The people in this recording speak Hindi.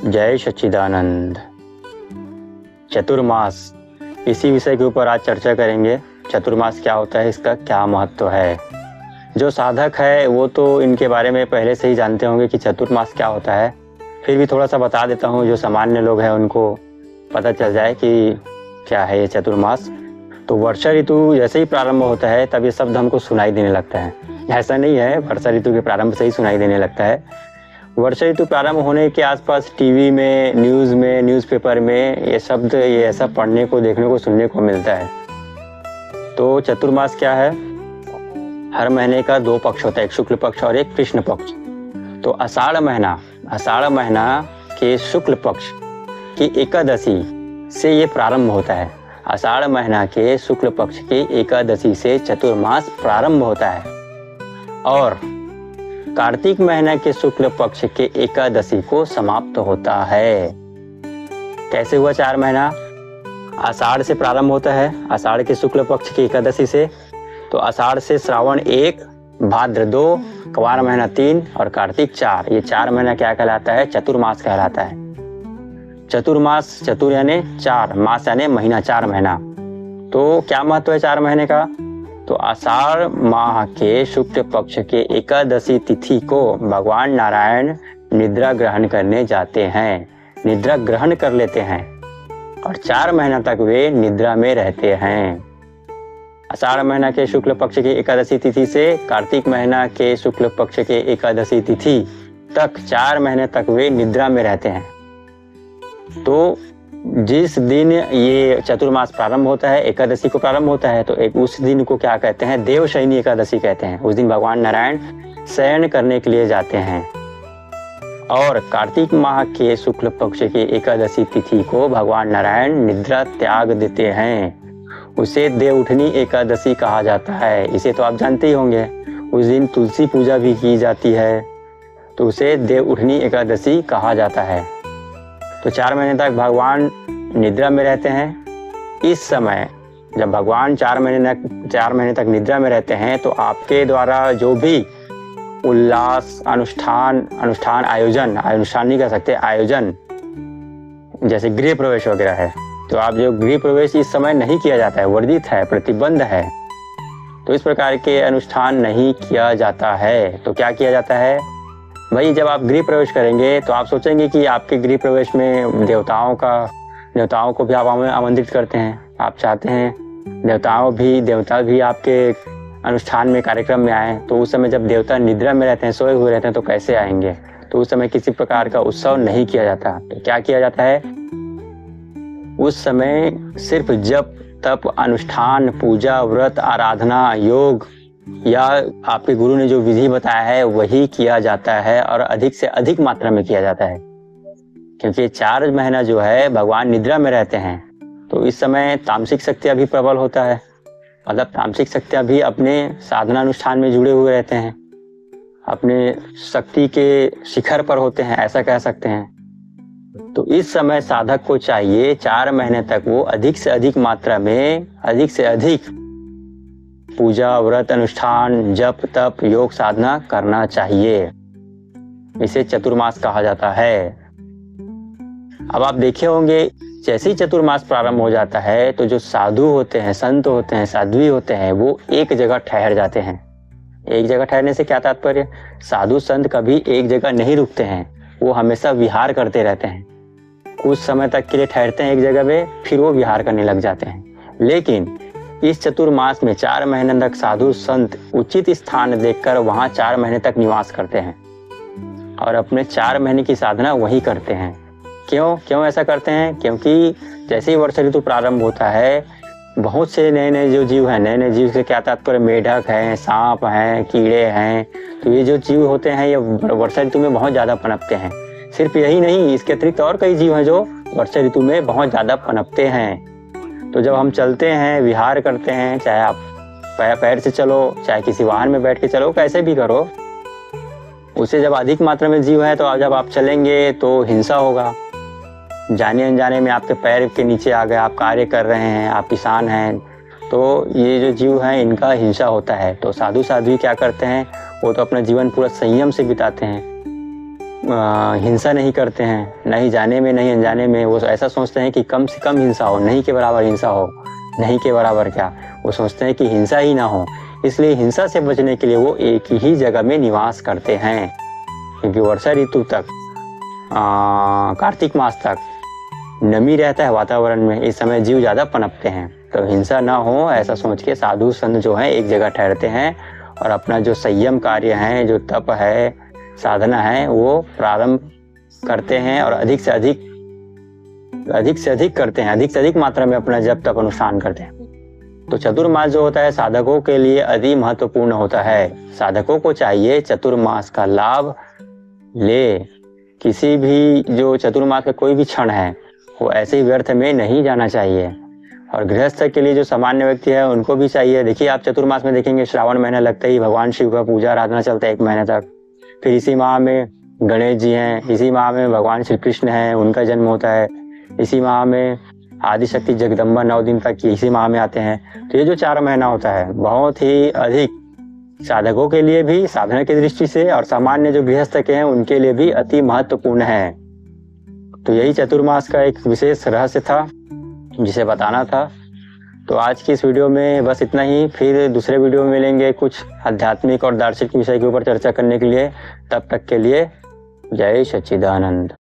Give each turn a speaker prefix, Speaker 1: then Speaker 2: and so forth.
Speaker 1: जय सच्चिदानंद। चतुर्मास, इसी विषय के ऊपर आज चर्चा करेंगे। चतुर्मास क्या होता है, इसका क्या महत्व है। जो साधक है वो तो इनके बारे में पहले से ही जानते होंगे कि चतुर्मास क्या होता है। फिर भी थोड़ा सा बता देता हूँ, जो सामान्य लोग हैं उनको पता चल जाए कि क्या है ये चतुर्मास। तो वर्षा ऋतु जैसे ही प्रारंभ होता है तब ये शब्द हमको सुनाई देने लगता है। ऐसा नहीं है, वर्षा ऋतु के प्रारंभ से ही सुनाई देने लगता है। वर्षा ऋतु प्रारंभ होने के आसपास टीवी में, न्यूज़ में, न्यूज़पेपर में ये शब्द, ये ऐसा पढ़ने को, देखने को, सुनने को मिलता है। तो चतुर्मास क्या है? हर महीने का 2 पक्ष होता है, एक शुक्ल पक्ष और एक कृष्ण पक्ष। तो आषाढ़ महीना के शुक्ल पक्ष की एकादशी से ये प्रारंभ होता है। आषाढ़ महीना के शुक्ल पक्ष की एकादशी से चतुर्मास प्रारंभ होता है और कार्तिक महीना के शुक्ल पक्ष के एकादशी को समाप्त होता है। कैसे हुआ 4 महीना? आषाढ़ से प्रारंभ होता है, आषाढ़ के शुक्ल पक्ष की एकादशी से। तो आषाढ़ से श्रावण 1, भाद्र 2, क्वार महीना 3 और कार्तिक 4, ये 4 महीना क्या कहलाता है? चतुर्मास कहलाता है। चतुर्मास, चतुर यानी 4, मास यानी महीना, 4 महीना। तो क्या महत्व है 4 महीने का? तो आषाढ़ माह के शुक्ल पक्ष के एकादशी तिथि को भगवान नारायण निद्रा ग्रहण करने जाते हैं, निद्रा ग्रहण कर लेते हैं और 4 महीना तक वे निद्रा में रहते हैं। आषाढ़ महीना के शुक्ल पक्ष की एकादशी तिथि से कार्तिक महीना के शुक्ल पक्ष के एकादशी तिथि तक 4 महीने तक वे निद्रा में रहते हैं। तो जिस दिन ये चतुर्मास प्रारंभ होता है, एकादशी को प्रारंभ होता है, तो एक उस दिन को क्या कहते हैं? देवशयनी एकादशी कहते हैं। उस दिन भगवान नारायण शयन करने के लिए जाते हैं। और कार्तिक माह के शुक्ल पक्ष की एकादशी तिथि को भगवान नारायण निद्रा त्याग देते हैं। उसे देवउठनी एकादशी कहा जाता है। इसे तो आप जानते ही होंगे। उस दिन तुलसी पूजा भी की जाती है, तो उसे देवउठनी एकादशी कहा जाता है। तो 4 महीने तक भगवान निद्रा में रहते हैं। इस समय जब भगवान 4 महीने तक निद्रा में रहते हैं तो आपके द्वारा जो भी उल्लास, अनुष्ठान आयोजन, अनुष्ठान नहीं कह सकते, आयोजन, जैसे गृह प्रवेश वगैरह है, तो आप जो गृह प्रवेश इस समय नहीं किया जाता है, वर्जित है, प्रतिबंध है, तो इस प्रकार के अनुष्ठान नहीं किया जाता है। तो क्या किया जाता है भाई? जब आप गृह प्रवेश करेंगे तो आप सोचेंगे कि आपके गृह प्रवेश में देवताओं को भी आप आमंत्रित करते हैं। आप चाहते हैं देवता भी आपके अनुष्ठान में, कार्यक्रम में आए। तो उस समय जब देवता निद्रा में रहते हैं, सोए हुए रहते हैं, तो कैसे आएंगे? तो उस समय किसी प्रकार का उत्सव नहीं किया जाता। तो क्या किया जाता है? उस समय सिर्फ जप, तप, अनुष्ठान, पूजा, व्रत, आराधना, योग या आपके गुरु ने जो विधि बताया है वही किया जाता है और अधिक से अधिक मात्रा में किया जाता है। क्योंकि 4 महीना जो है भगवान निद्रा में रहते हैं, तो इस समय तामसिक शक्तियां भी प्रबल होता है। मतलब तामसिक शक्तियां भी अपने साधना अनुष्ठान में जुड़े हुए रहते हैं, अपने शक्ति के शिखर पर होते हैं, ऐसा कह सकते हैं। तो इस समय साधक को चाहिए 4 महीने तक वो अधिक से अधिक मात्रा में, अधिक से अधिक पूजा, व्रत, अनुष्ठान, जप, तप, योग, साधना करना चाहिए। इसे चतुर्मास कहा जाता है। अब आप देखे होंगे, जैसे ही चतुर्मास प्रारंभ हो जाता है तो जो साधु होते हैं, संत होते हैं, साध्वी होते हैं, वो एक जगह ठहर जाते हैं। एक जगह ठहरने से क्या तात्पर्य? साधु संत कभी एक जगह नहीं रुकते हैं, वो हमेशा विहार करते रहते हैं। कुछ समय तक के लिए ठहरते हैं एक जगह पे, फिर वो विहार करने लग जाते हैं। लेकिन इस चतुर्मास में 4 महीने तक साधु संत उचित स्थान देखकर वहां 4 महीने तक निवास करते हैं और अपने 4 महीने की साधना वही करते हैं। क्यों ऐसा करते हैं? क्योंकि जैसे ही वर्षा ऋतु प्रारंभ होता है, बहुत से नए जो जीव हैं, नए जीव से क्या तात्पर्य? मेढक हैं, सांप हैं, कीड़े हैं। तो ये जो जीव होते हैं ये वर्षा ऋतु में बहुत ज्यादा पनपते हैं। सिर्फ यही नहीं, इसके अतिरिक्त और कई जीव हैं जो वर्षा ऋतु में बहुत ज्यादा पनपते हैं। तो जब हम चलते हैं, विहार करते हैं, चाहे आप पैर से चलो, चाहे किसी वाहन में बैठ के चलो, कैसे भी करो, उसे जब अधिक मात्रा में जीव है तो जब आप चलेंगे तो हिंसा होगा। जाने अनजाने में आपके पैर के नीचे आ गए, आप कार्य कर रहे हैं, आप किसान हैं, तो ये जो जीव हैं इनका हिंसा होता है। तो साधु साध्वी क्या करते हैं? वो तो अपना जीवन पूरा संयम से बिताते हैं। हिंसा नहीं करते हैं, नहीं जाने में नहीं अनजाने में। वो ऐसा सोचते हैं कि कम से कम हिंसा हो, नहीं के बराबर हिंसा हो। नहीं के बराबर क्या, वो सोचते हैं कि हिंसा ही ना हो। इसलिए हिंसा से बचने के लिए वो एक ही जगह में निवास करते हैं, क्योंकि वर्षा ऋतु तक कार्तिक मास तक नमी रहता है वातावरण में। इस समय जीव ज़्यादा पनपते हैं, तो हिंसा ना हो ऐसा सोच के साधु संत जो हैं एक जगह ठहरते हैं और अपना जो संयम कार्य है, जो तप है, साधना है, वो प्रारंभ करते हैं और अधिक से अधिक करते हैं, अधिक से अधिक मात्रा में अपना जप तप अनुष्ठान करते हैं। तो चतुर्मास जो होता है साधकों के लिए अति महत्वपूर्ण होता है। साधकों को चाहिए चतुर्मास का लाभ ले। किसी भी जो चतुर्मास का कोई भी क्षण है वो ऐसे ही व्यर्थ में नहीं जाना चाहिए। और गृहस्थ के लिए जो सामान्य व्यक्ति है उनको भी चाहिए। देखिए आप चतुर्मास में देखेंगे श्रावण महीना लगते ही भगवान शिव का पूजा आराधना चलता है 1 महीने तक। फिर इसी माह में गणेश जी हैं, इसी माह में भगवान श्री कृष्ण हैं, उनका जन्म होता है। इसी माह में आदिशक्ति जगदम्बा 9 दिन तक इसी माह में आते हैं। तो ये जो 4 महीना होता है बहुत ही अधिक साधकों के लिए भी साधना की दृष्टि से और सामान्य जो गृहस्थ के हैं उनके लिए भी अति महत्वपूर्ण है। तो यही चतुर्मास का एक विशेष रहस्य था जिसे बताना था। तो आज की इस वीडियो में बस इतना ही। फिर दूसरे वीडियो में मिलेंगे कुछ आध्यात्मिक और दार्शनिक विषय के ऊपर चर्चा करने के लिए। तब तक के लिए जय सच्चिदानंद।